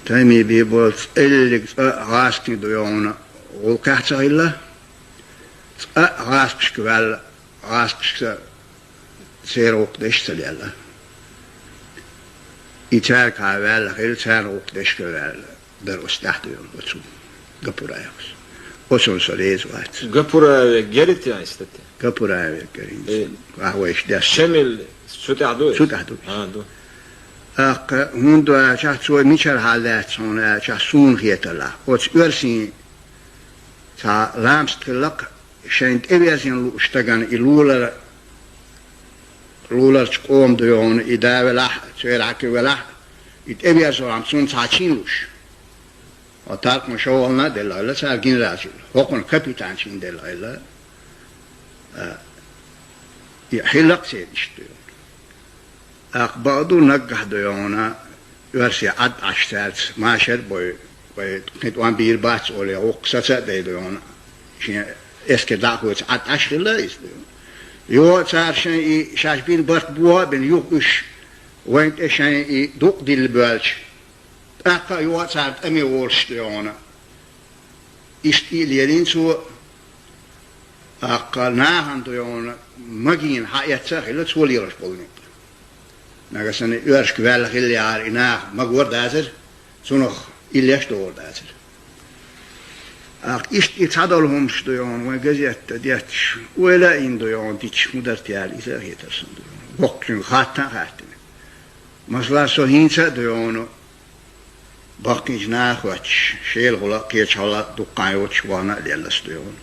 تامي بيبولت اللي غاسكي دويونا والكحتا إلا غاسكش كوال غاسكش سيروك دشتل يلا يتارك عوال غير سيروك دشتل دروس تحت يوم وتسو قبورايوس وصل سليز وات قبورا جريت يا استاذ قبورايوس كريم وهوش داس شامل سوت عدو دو هوندو شاخ سوي ميشر حالات سون شاخ سون هيتلا وتس ورسين تا لامستلق شاينت ابيازين اشتغان لولا تقوم ديون إذا ولا سيرك ولا يتبيازوا عم سون تاچينوش وتارك مشوالنا دلائل سارجين راجل هكون كابيتان شين دلائل يحلق سيدشتون أقبضوا نجح ديونا يرسي عد عشتات ماشر بوي كنت وان بيربات ولا وقصة ديونا شين اسكت داخوت عد عشر لا يسدون يو صار شيء شاشبين برك بوا بين يوقش وين شيء دوق دي البالش أكا يو صار أمي وولش ديونا إستيليين سو أكا ناهن ديونا مجين حياة سهلة سولي رشبولني ناقصني يرش كوال خلي عار إناه مجور دازر سنخ إليش دور دازر يتصادلهم شديون وجزيت دياتش ولا إن ديون ديتش مدرتيال إذا هي ترسم ديون وقتن خاتن مثلا سهينسا ديون باقي جناح واتش شيل غلا كيش هلا دقاي واتش وانا ليلس ديون